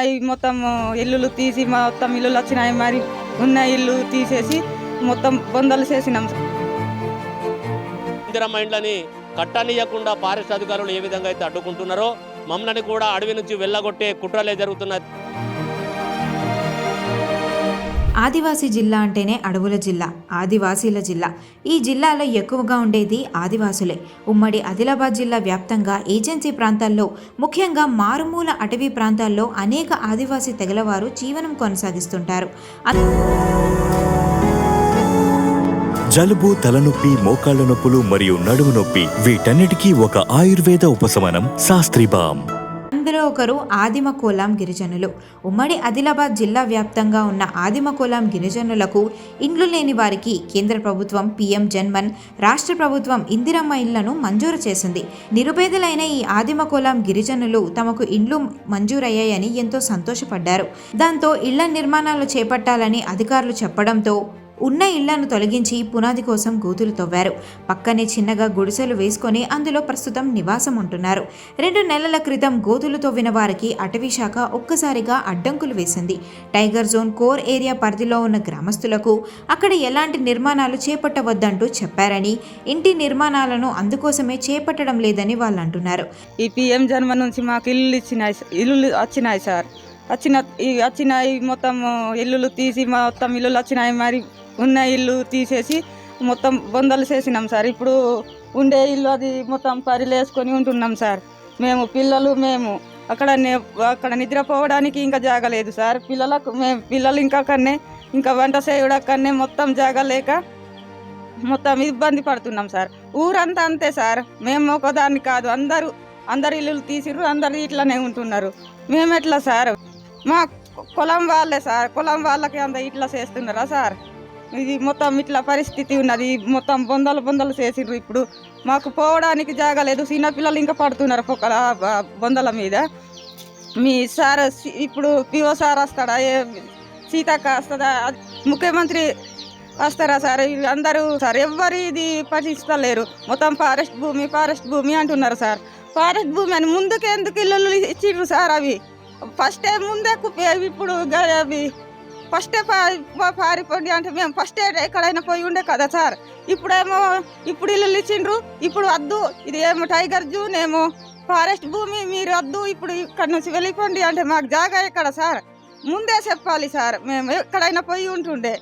వచ్చినాయి మొత్తం ఇల్లులు తీసి మొత్తం ఇల్లులు వచ్చినాయి, మరి ఉన్న ఇల్లు తీసేసి మొత్తం బొందలు చేసినాం. ఇందిరమ్మ ఇండ్లని కట్టనీయకుండా ఫారెస్ట్ అధికారులు ఏ విధంగా అయితే అడ్డుకుంటున్నారో మమ్మల్ని కూడా అడవి నుంచి వెళ్ళగొట్టే కుట్రలే జరుగుతున్నాయి. ఆదివాసీ జిల్లా అంటేనే అడవుల జిల్లా, ఆదివాసీల జిల్లా. ఈ జిల్లాలో ఎక్కువగా ఉండేది ఆదివాసులే. ఉమ్మడి ఆదిలాబాద్ జిల్లా వ్యాప్తంగా ఏజెన్సీ ప్రాంతాల్లో, ముఖ్యంగా మారుమూల అటవీ ప్రాంతాల్లో అనేక ఆదివాసీ తెగలవారు జీవనం కొనసాగిస్తుంటారు. జలుబు, తలనొప్పి, మోకాళ్ల నొప్పులు మరియు నడుము నొప్పి, వీటన్నిటికీ ఒక ఆయుర్వేద ఉపశమనం శాస్త్రీబామ్. అందులో ఒకరు ఆదిమ కోలాం గిరిజనులు. ఉమ్మడి ఆదిలాబాద్ జిల్లా వ్యాప్తంగా ఉన్న ఆదిమ కోలాం గిరిజనులకు ఇండ్లు లేని వారికి కేంద్ర ప్రభుత్వం పీఎం జన్మన్, రాష్ట్ర ప్రభుత్వం ఇందిరమ్మ ఇళ్లను మంజూరు చేసింది. నిరుపేదలైన ఈ ఆదిమ కోలాం గిరిజనులు తమకు ఇండ్లు మంజూరయ్యాయని ఎంతో సంతోషపడ్డారు. దాంతో ఇళ్ల నిర్మాణాలు చేపట్టాలని అధికారులు చెప్పడంతో ఉన్న ఇళ్లను తొలగించి పునాది కోసం గోతులు తవ్వారు. పక్కనే చిన్నగా గుడిసెలు వేసుకొని అందులో ప్రస్తుతం నివాసం ఉంటున్నారు. 2 నెలల క్రితం గోతులు తవ్విన వారికి అటవీ శాఖ ఒక్కసారిగా అడ్డంకులు వేసింది. టైగర్ జోన్ కోర్ ఏరియా పరిధిలో ఉన్న గ్రామస్తులకు అక్కడ ఎలాంటి నిర్మాణాలు చేపట్టవద్దంటూ చెప్పారని, ఇంటి నిర్మాణాలను అందుకోసమే చేపట్టడం లేదని వాళ్ళు అంటున్నారు. ఈ పీఎం జన్మ నుంచి మాకు ఇల్లులు వచ్చినాయి సార్. వచ్చినాయి మొత్తం ఇల్లులు తీసి మొత్తం ఇల్లులు వచ్చినాయి, మరి ఉన్న ఇల్లు తీసేసి మొత్తం బొందలు చేసినాం సార్. ఇప్పుడు ఉండే ఇల్లు అది మొత్తం పరిలేసుకొని ఉంటున్నాం సార్. మేము పిల్లలు అక్కడ నిద్రపోవడానికి ఇంకా జాగలేదు సార్. పిల్లలు ఇంకా అక్కడనే, ఇంకా వంట చేయడం అక్కడనే, మొత్తం జాగలేక మొత్తం ఇబ్బంది పడుతున్నాం సార్. ఊరంతా అంతే సార్, మేము ఒకదాన్ని కాదు, అందరు ఇల్లులు తీసిర్రు, అందరు ఇట్లనే ఉంటున్నారు. మేము ఎట్లా సార్? మా కులం వాళ్ళే సార్, కులం వాళ్ళకి అంత ఇట్లా చేస్తున్నారా సార్? ఇది మొత్తం ఇట్లా పరిస్థితి ఉన్నది. మొత్తం బొందలు చేసిర్రు. ఇప్పుడు మాకు పోవడానికి జాగలేదు. చిన్నపిల్లలు ఇంకా పడుతున్నారు బొందల మీద. మీ సార్ ఇప్పుడు పిఓ సార్ వస్తాడా, సీతక్క వస్తుందా, ముఖ్యమంత్రి వస్తారా సార్? అందరూ సార్ ఎవ్వరు ఇది పట్టిస్తలేరు. మొత్తం ఫారెస్ట్ భూమి అంటున్నారు సార్. ఫారెస్ట్ భూమి అని ముందుకు ఎందుకు ఇల్లు ఇచ్చిర్రు సార్? అవి ఫస్టే ముందే ఇప్పుడు అవి ఫస్టే పారిపోండి అంటే మేము ఫస్టే ఎక్కడైనా పోయి ఉండే కదా సార్. ఇప్పుడు ఇల్లు ఇచ్చిండ్రు. ఇప్పుడు వద్దు, ఇది ఏమో టైగర్ జూన్, ఏమో ఫారెస్ట్ భూమి, మీరు వద్దు, ఇప్పుడు ఇక్కడ నుంచి వెళ్ళిపోండి అంటే మాకు జాగా ఎక్కడ సార్? ముందే చెప్పాలి సార్. మేము ఎక్కడైనా పోయి ఉంటుండే.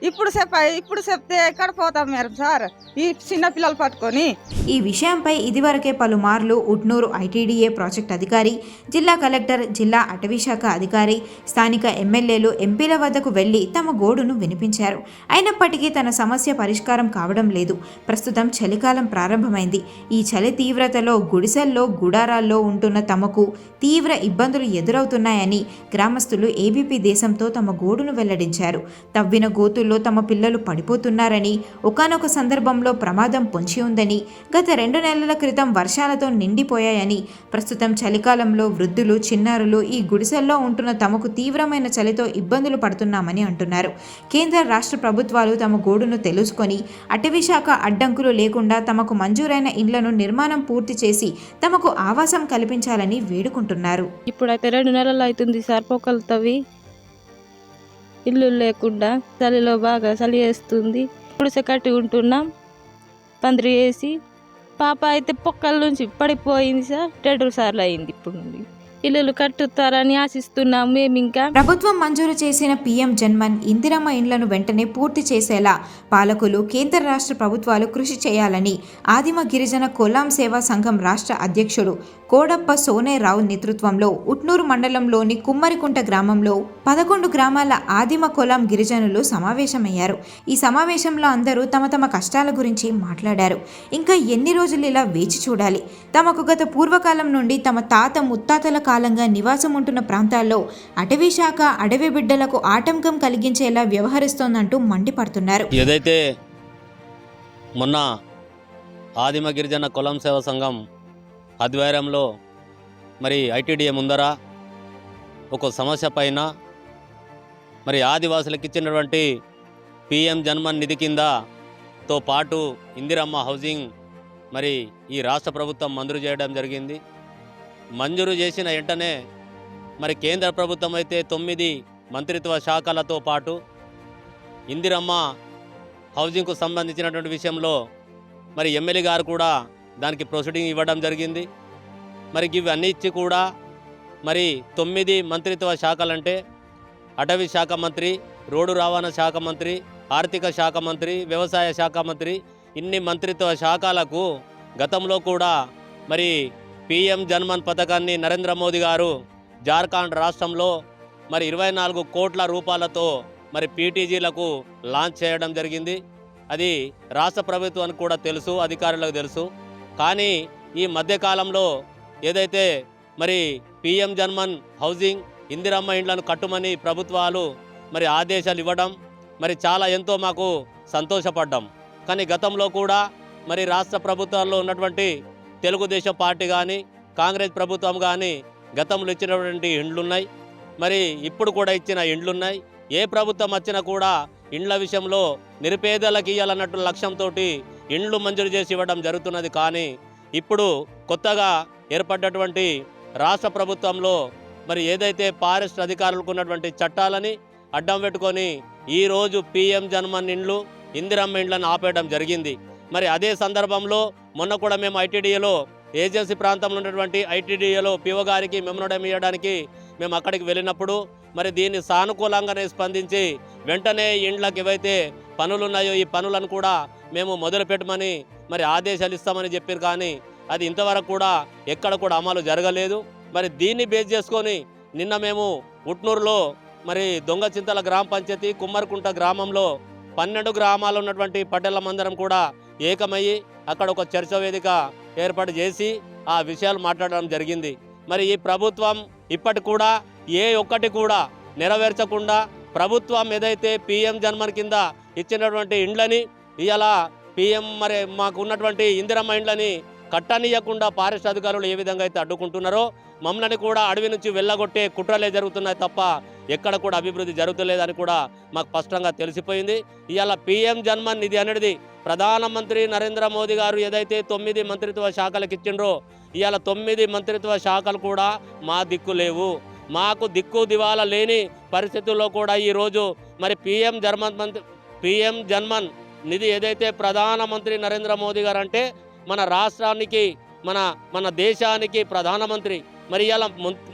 ఇప్పుడు చెప్తే ఎక్కడ పోతాం మేము సార్, ఈ చిన్నపిల్లలు పట్టుకొని? ఈ విషయంపై ఇదివరకే పలుమార్లు ఉట్నూరు ఐటీడీఏ ప్రాజెక్ట్ అధికారి, జిల్లా కలెక్టర్, జిల్లా అటవీ శాఖ అధికారి, స్థానిక ఎమ్మెల్యేలు, ఎంపీల వద్దకు వెళ్లి తమ గోడును వినిపించారు. అయినప్పటికీ తన సమస్య పరిష్కారం కావడం లేదు. ప్రస్తుతం చలికాలం ప్రారంభమైంది. ఈ చలి తీవ్రతలో గుడిసెల్లో, గుడారాల్లో ఉంటున్న తమకు తీవ్ర ఇబ్బందులు ఎదురవుతున్నాయని గ్రామస్తులు ఏబీపీ దేశంతో తమ గోడును వెల్లడించారు. తవ్విన గోతుల్లో తమ పిల్లలు పడిపోతున్నారని, ఒకానొక సందర్భంలో ప్రమాదం పొంచి ఉందని, గత 2 నెలల క్రితం వర్షాలతో నిండిపోయాయని, ప్రస్తుతం చలికాలంలో వృద్ధులు, చిన్నారులు ఈ గుడిసెల్లో ఉంటున్న తమకు తీవ్రమైన చలితో ఇబ్బందులు పడుతున్నామని అంటున్నారు. కేంద్ర రాష్ట్ర ప్రభుత్వాలు తమ గోడును తెలుసుకొని అటవీ శాఖ అడ్డంకులు లేకుండా తమకు మంజూరైన ఇళ్లను నిర్మాణం పూర్తి చేసి తమకు ఆవాసం కల్పించాలని వేడుకుంటున్నారు. ఇప్పుడైతే 2 నెలలు అవుతుంది సార్ పొక్కలు తవ్వి, ఇల్లు లేకుండా. చలిలో బాగా చలి వేస్తుంది. గుడిసె కట్టి ఉంటున్నాం, పందిరి వేసి. పాప అయితే పొక్కల నుంచి పడిపోయింది సార్. 2 సార్లు అయింది. ఇప్పుడు నుండి ఇల్లులు కట్టుతారని ఆశిస్తున్నాం మేము. ఇంకా ప్రభుత్వం మంజూరు చేసిన పీఎం జన్మన్, ఇందిరమ్మ ఇండ్లను వెంటనే పూర్తి చేసేలా పాలకులు, కేంద్ర రాష్ట్ర ప్రభుత్వాలు కృషి చేయాలని ఆదిమ గిరిజన కోలాం సేవా సంఘం రాష్ట్ర అధ్యక్షుడు కోడప్ప సోనేరావు నేతృత్వంలో ఉట్నూరు మండలంలోని కుమ్మరికుంట గ్రామంలో 11 గ్రామాల ఆదిమ కోలాం గిరిజనులు సమావేశమయ్యారు. ఈ సమావేశంలో అందరూ తమ కష్టాల గురించి మాట్లాడారు. ఇంకా ఎన్ని రోజులు ఇలా వేచి చూడాలి? తమకు గత పూర్వకాలం నుండి తమ తాత ముత్తాతల కాలంగా నివాసం ఉంటున్న ప్రాంతాల్లో అటవీ శాఖ అడవి బిడ్డలకు ఆటంకం కలిగించేలా వ్యవహరిస్తోందంటూ మండిపడుతున్నారు. ఏదైతే మొన్న ఆదిమ గిరిజన కులం సేవా సంఘం ఆధ్వర్యంలో మరి ఐటీడీఏ ముందర ఒక సమస్య పైన మరి ఆదివాసులకు ఇచ్చినటువంటి పీఎం జన్మన్ నిధి కిందతో పాటు ఇందిరమ్మ హౌసింగ్ మరి ఈ రాష్ట్ర ప్రభుత్వం మంజూరు చేయడం జరిగింది. మంజూరు చేసిన వెంటనే మరి కేంద్ర ప్రభుత్వం అయితే 9 మంత్రిత్వ శాఖలతో పాటు ఇందిరమ్మ హౌసింగ్కు సంబంధించినటువంటి విషయంలో మరి ఎమ్మెల్యే గారు కూడా దానికి ప్రొసీడింగ్ ఇవ్వడం జరిగింది. మరి ఇవన్నీ ఇచ్చి కూడా మరి 9 మంత్రిత్వ శాఖలంటే అటవీ శాఖ మంత్రి, రోడ్డు రవాణా శాఖ మంత్రి, ఆర్థిక శాఖ మంత్రి, వ్యవసాయ శాఖ మంత్రి, ఇన్ని మంత్రిత్వ శాఖలకు గతంలో కూడా మరి పిఎం జన్మన్ పథకాన్ని నరేంద్ర మోదీ గారు జార్ఖండ్ రాష్ట్రంలో మరి 24 కోట్ల రూపాయలతో మరి పీటీజీలకు లాంచ్ చేయడం జరిగింది. అది రాష్ట్ర ప్రభుత్వానికి కూడా తెలుసు, అధికారులకు తెలుసు. కానీ ఈ మధ్యకాలంలో ఏదైతే మరి పిఎం జన్మన్ హౌసింగ్, ఇందిరమ్మ ఇండ్లను కట్టుమని ప్రభుత్వాలు మరి ఆదేశాలు ఇవ్వడం మరి చాలా ఎంతో మాకు సంతోషపడ్డాం. కానీ గతంలో కూడా మరి రాష్ట్ర ప్రభుత్వాల్లో ఉన్నటువంటి తెలుగుదేశం పార్టీ కానీ కాంగ్రెస్ ప్రభుత్వం కానీ గతంలో ఇచ్చినటువంటి ఇండ్లున్నాయి, మరి ఇప్పుడు కూడా ఇచ్చిన ఇండ్లున్నాయి. ఏ ప్రభుత్వం వచ్చినా కూడా ఇండ్ల విషయంలో నిరుపేదలకు ఇవ్వాలన్నట్టు లక్ష్యంతో ఇండ్లు మంజూరు చేసి ఇవ్వడం జరుగుతున్నది. కానీ ఇప్పుడు కొత్తగా ఏర్పడ్డటువంటి రాష్ట్ర ప్రభుత్వంలో మరి ఏదైతే ఫారెస్ట్ అధికారులకు ఉన్నటువంటి చట్టాలని అడ్డం పెట్టుకొని ఈరోజు పిఎం జన్మన్ ఇండ్లు, ఇందిరమ్మ ఇండ్లను ఆపేయడం జరిగింది. మరి అదే సందర్భంలో మొన్న కూడా మేము ఐటీడీఏలో ఏజెన్సీ ప్రాంతంలో ఉన్నటువంటి ఐటీడీఏలో పిఓ గారికి మెమోరాండం ఇవ్వడానికి మేము అక్కడికి వెళ్ళినప్పుడు మరి దీన్ని సానుకూలంగానే స్పందించి వెంటనే ఇండ్లకు ఏవైతే పనులు ఉన్నాయో ఈ పనులను కూడా మేము మొదలుపెట్టమని మరి ఆదేశాలు ఇస్తామని చెప్పారు. కానీ అది ఇంతవరకు కూడా ఎక్కడ కూడా అమలు జరగలేదు. మరి దీన్ని బేస్ చేసుకొని నిన్న మేము ఉట్నూరులో మరి దొంగచింతల గ్రామ పంచాయతీ కుమ్మరికుంట గ్రామంలో 12 గ్రామాలు ఉన్నటువంటి పట్టెలమందరం కూడా ఏకమయ్యి అక్కడ ఒక చర్చ వేదిక ఏర్పాటు చేసి ఆ విషయాలు మాట్లాడడం జరిగింది. మరి ఈ ప్రభుత్వం ఇప్పటి కూడా ఏ ఒక్కటి కూడా నెరవేర్చకుండా ప్రభుత్వం ఏదైతే పిఎం జన్మన్ కింద ఇచ్చినటువంటి ఇండ్లని ఇలా పిఎం మరి మాకు ఉన్నటువంటి ఇందిరమ్మ ఇండ్లని కట్టనీయకుండా ఫారెస్ట్ అధికారులు ఏ విధంగా అయితే అడ్డుకుంటున్నారో మమ్మల్ని కూడా అడవి నుంచి వెళ్ళగొట్టే కుట్రలే జరుగుతున్నాయి తప్ప ఎక్కడ కూడా అభివృద్ధి జరుగుతలేదని కూడా మాకు స్పష్టంగా తెలిసిపోయింది. ఇవాళ పిఎం జన్మన్ నిధి అనేది ప్రధానమంత్రి నరేంద్ర మోదీ గారు ఏదైతే 9 మంత్రిత్వ శాఖలకు ఇచ్చిండ్రో ఇవాళ 9 మంత్రిత్వ శాఖలు కూడా మా దిక్కు లేవు. మాకు దిక్కు దివాలా లేని పరిస్థితుల్లో కూడా ఈరోజు మరి పిఎం జన్మన్ నిధి ఏదైతే ప్రధానమంత్రి నరేంద్ర మోదీ గారు అంటే మన రాష్ట్రానికి మన దేశానికి ప్రధానమంత్రి మరి ఇవాళ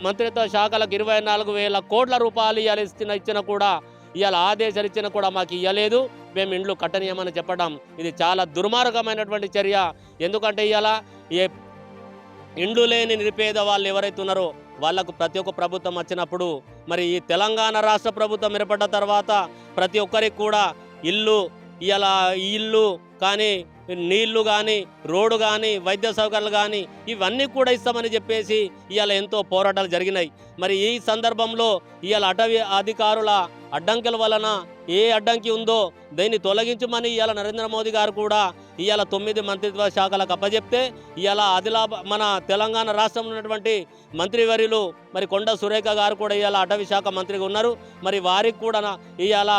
మంత్రిత్వ శాఖలకు 24,000 కోట్ల రూపాయలు ఇవాళ ఇచ్చిన కూడా ఇవాళ ఆదేశాలు ఇచ్చిన కూడా మాకు ఇవ్వలేదు. మేము ఇండ్లు కట్టనీయమని చెప్పడం ఇది చాలా దుర్మార్గమైనటువంటి చర్య. ఎందుకంటే ఇవాళ ఏ ఇండ్లు లేని నిరుపేద వాళ్ళు ఎవరైతే ఉన్నారో వాళ్లకు ప్రతి ఒక్క ప్రభుత్వం వచ్చినప్పుడు మరి ఈ తెలంగాణ రాష్ట్ర ప్రభుత్వం ఏర్పడ్డ తర్వాత ప్రతి ఒక్కరికి కూడా ఇల్లు కానీ నీళ్లు కానీ రోడ్డు కానీ వైద్య సౌకర్యాలు కానీ ఇవన్నీ కూడా ఇస్తామని చెప్పేసి ఇవాళ ఎంతో పోరాటాలు జరిగినాయి. మరి ఈ సందర్భంలో ఇవాళ అటవీ అధికారుల అడ్డంకుల వలన ఏ అడ్డంకి ఉందో దీన్ని తొలగించమని ఇవాళ నరేంద్ర మోదీ గారు కూడా ఇవాళ 9 మంత్రిత్వ శాఖలకు అప్పచెప్తే ఇవాళ మన తెలంగాణ రాష్ట్రంలో ఉన్నటువంటి మంత్రివర్యులు మరి కొండ సురేఖ గారు కూడా ఇవాళ అటవీ శాఖ మంత్రిగా ఉన్నారు. మరి వారికి కూడా ఇవాళ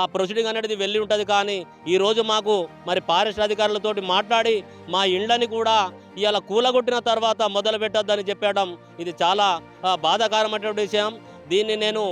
ఆ ప్రొసీడింగ్ అనేది వెళ్ళి ఉంటుంది. కానీ ఈరోజు మాకు మరి ఫారెస్ట్ అధికారులతోటి మాట్లాడి మా ఇండ్లని కూడా ఇవాళ కూలగొట్టిన తర్వాత మొదలు పెట్టొద్దని చెప్పడం ఇది చాలా బాధాకరమైనటువంటి విషయం. దీన్ని నేను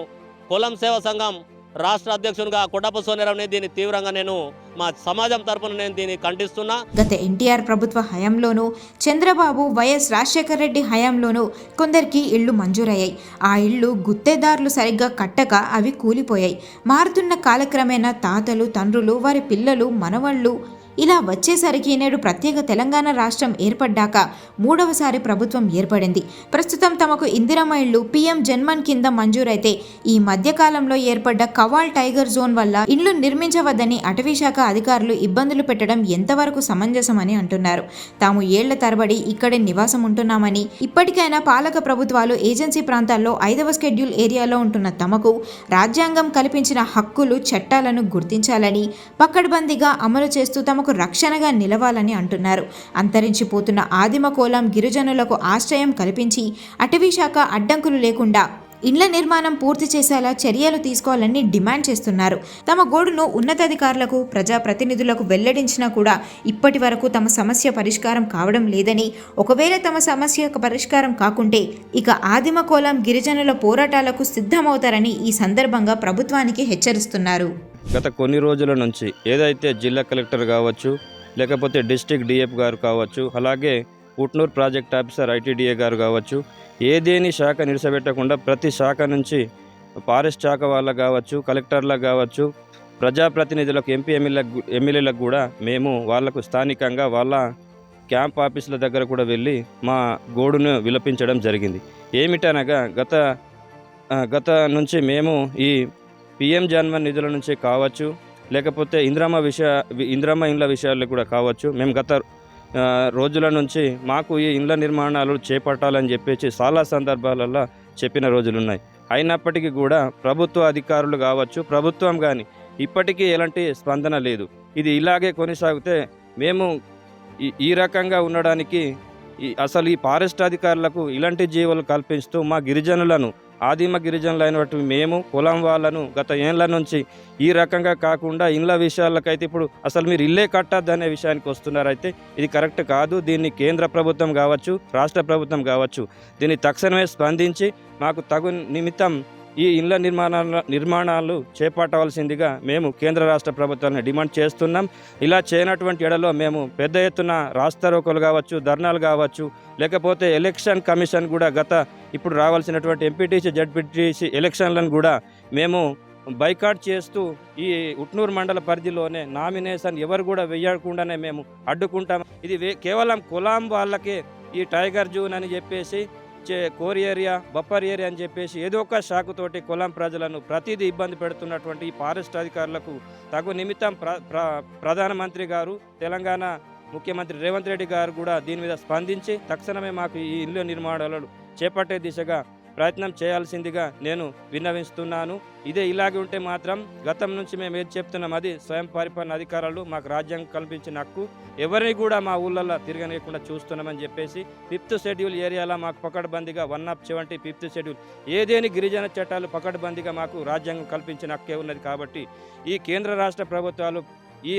కులం సేవా సంఘం రాష్ట్ర అధ్యక్షునిగా కొట్టప్ప సోనేరావుని దీన్ని తీవ్రంగా నేను మా సమాజం తరపున నేను దీన్ని ఖండిస్తున్నా. గత ఎన్టీఆర్ ప్రభుత్వ హయాంలోనూ చంద్రబాబు వైఎస్ రాజశేఖర రెడ్డి హయాంలోనూ కొందరికి ఇళ్లు మంజూరయ్యాయి. ఆ ఇళ్లు గుత్తేదారులు సరిగ్గా కట్టక అవి కూలిపోయాయి. మారుతున్న కాలక్రమేణా తాతలు, తండ్రులు, వారి పిల్లలు, మనవళ్ళు ఇలా వచ్చేసరికి నేడు ప్రత్యేక తెలంగాణ రాష్ట్రం ఏర్పడ్డాక 3వసారి ప్రభుత్వం ఏర్పడింది. ప్రస్తుతం తమకు ఇందిరమ్మ ఇళ్లు పిఎం జన్మన్ కింద మంజూరైతే ఈ మధ్యకాలంలో ఏర్పడ్డ కవాల్ టైగర్ జోన్ వల్ల ఇళ్లు నిర్మించవద్దని అటవీశాఖ అధికారులు ఇబ్బందులు పెట్టడం ఎంతవరకు సమంజసమని అంటున్నారు. తాము ఏళ్ల తరబడి ఇక్కడే నివాసం ఉంటున్నామని, ఇప్పటికైనా పాలక ప్రభుత్వాలు ఏజెన్సీ ప్రాంతాల్లో 5వ షెడ్యూల్ ఏరియాలో ఉంటున్న తమకు రాజ్యాంగం కల్పించిన హక్కులు, చట్టాలను గుర్తించాలని, పకడ్బందీగా అమలు చేస్తూ తమకు రక్షణగా నిలవాలని అంటున్నారు. అంతరించిపోతున్న ఆదిమ కోలం గిరిజనులకు ఆశ్రయం కల్పించి అటవీశాఖ అడ్డంకులు లేకుండా ఇండ్ల నిర్మాణం పూర్తి చేసేలా చర్యలు తీసుకోవాలని డిమాండ్ చేస్తున్నారు. తమ గోడును ఉన్నతాధికారులకు, ప్రజాప్రతినిధులకు వెల్లడించినా కూడా ఇప్పటి వరకు తమ సమస్య పరిష్కారం కావడం లేదని, ఒకవేళ తమ సమస్య పరిష్కారం కాకుంటే ఇక ఆదిమ కోలం గిరిజనుల పోరాటాలకు సిద్ధమవుతారని ఈ సందర్భంగా ప్రభుత్వానికి హెచ్చరిస్తున్నారు. గత కొన్ని రోజుల నుంచి ఏదైతే జిల్లా కలెక్టర్ కావచ్చు, లేకపోతే డిస్ట్రిక్ట్ డిఎఫ్ గారు కావచ్చు, అలాగే ఉట్నూరు ప్రాజెక్ట్ ఆఫీసర్ ఐటీడీఏ గారు కావచ్చు, ఏదేని శాఖ నిలిచబెట్టకుండా ప్రతి శాఖ నుంచి ఫారెస్ట్ శాఖ వాళ్ళకు కావచ్చు, కలెక్టర్లకు కావచ్చు, ప్రజాప్రతినిధులకు, ఎమ్మెల్యేలకు కూడా మేము వాళ్లకు స్థానికంగా వాళ్ళ క్యాంప్ ఆఫీసుల దగ్గర కూడా వెళ్ళి మా గోడును విలపించడం జరిగింది. ఏమిటనగా గత నుంచి మేము ఈ పిఎం జన్మన్ నిధుల నుంచి కావచ్చు, లేకపోతే ఇందిరమ్మ ఇండ్ల విషయాల్లో కూడా కావచ్చు, మేము గత రోజుల నుంచి మాకు ఈ ఇండ్ల నిర్మాణాలు చేపట్టాలని చెప్పేసి చాలా సందర్భాలలో చెప్పిన రోజులున్నాయి. అయినప్పటికీ కూడా ప్రభుత్వ అధికారులు కావచ్చు, ప్రభుత్వం కానీ ఇప్పటికీ ఎలాంటి స్పందన లేదు. ఇది ఇలాగే కొనసాగితే మేము ఈ రకంగా ఉండడానికి అసలు ఈ ఫారెస్ట్ అధికారులకు ఇలాంటి జీవులు కల్పిస్తూ మా గిరిజనులను, ఆదిమ గిరిజనులైనటువంటి మేము కులం వాళ్ళను గత ఏళ్ళ నుంచి ఈ రకంగా కాకుండా ఇండ్ల విషయాలకైతే ఇప్పుడు అసలు మీరు ఇల్లే కట్టద్దనే విషయానికి వస్తున్నారైతే ఇది కరెక్ట్ కాదు. దీన్ని కేంద్ర ప్రభుత్వం కావచ్చు, రాష్ట్ర ప్రభుత్వం కావచ్చు, దీన్ని తక్షణమే స్పందించి మాకు తగు నిమిత్తం ఈ ఇండ్ల నిర్మాణాలు చేపట్టవలసిందిగా మేము కేంద్ర రాష్ట్ర ప్రభుత్వాన్ని డిమాండ్ చేస్తున్నాం. ఇలా చేయనటువంటి ఎడలో మేము పెద్ద ఎత్తున రాస్తారోకోలు కావచ్చు, ధర్నాలు కావచ్చు, లేకపోతే ఎలక్షన్ కమిషన్ కూడా ఇప్పుడు రావాల్సినటువంటి ఎంపీటీసీ, జడ్పీటీసీ ఎలక్షన్లను కూడా మేము బైకాట్ చేస్తూ ఈ ఉట్నూరు మండల పరిధిలోనే నామినేషన్ ఎవరు కూడా వేయకుండానే మేము అడ్డుకుంటాం. ఇది కేవలం కులాం వాళ్ళకే ఈ టైగర్ జోన్ అని చెప్పేసి, కోర్ ఏరియా, బఫర్ ఏరియా అని చెప్పేసి ఏదో ఒక శాఖతోటి కులం ప్రజలను ప్రతిదీ ఇబ్బంది పెడుతున్నటువంటి ఈ ఫారెస్ట్ అధికారులకు తగు నిమిత్తం ప్రధానమంత్రి గారు, తెలంగాణ ముఖ్యమంత్రి రేవంత్ రెడ్డి గారు కూడా దీని మీద స్పందించి తక్షణమే మాకు ఈ ఇల్లు నిర్మాణాలను చేపట్టే దిశగా ప్రయత్నం చేయాల్సిందిగా నేను విన్నవిస్తున్నాను. ఇలాగే ఉంటే మాత్రం గతం నుంచి మేము ఏది చెప్తున్నాం అది స్వయం పరిపాలన అధికారులు మాకు రాజ్యాంగం కల్పించిన హక్కు, ఎవరిని కూడా మా ఊళ్ళల్లో తిరగనీయకుండా చూస్తున్నామని చెప్పేసి 5th షెడ్యూల్ ఏరియాలో మాకు పకడ్బందీగా 1/70 5th షెడ్యూల్ ఏదేని గిరిజన చట్టాలు పకడ్బందీగా మాకు రాజ్యాంగం కల్పించిన హక్కే ఉన్నది. కాబట్టి ఈ కేంద్ర రాష్ట్ర ప్రభుత్వాలు ఈ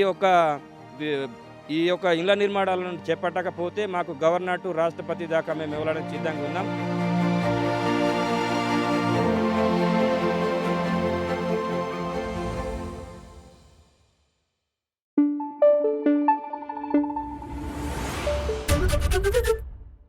యొక్క ఇళ్ల నిర్మాణాలను చేపట్టకపోతే మాకు గవర్నర్ టు రాష్ట్రపతి దాకా మేము వెళ్ళడానికి సిద్ధంగా ఉన్నాం.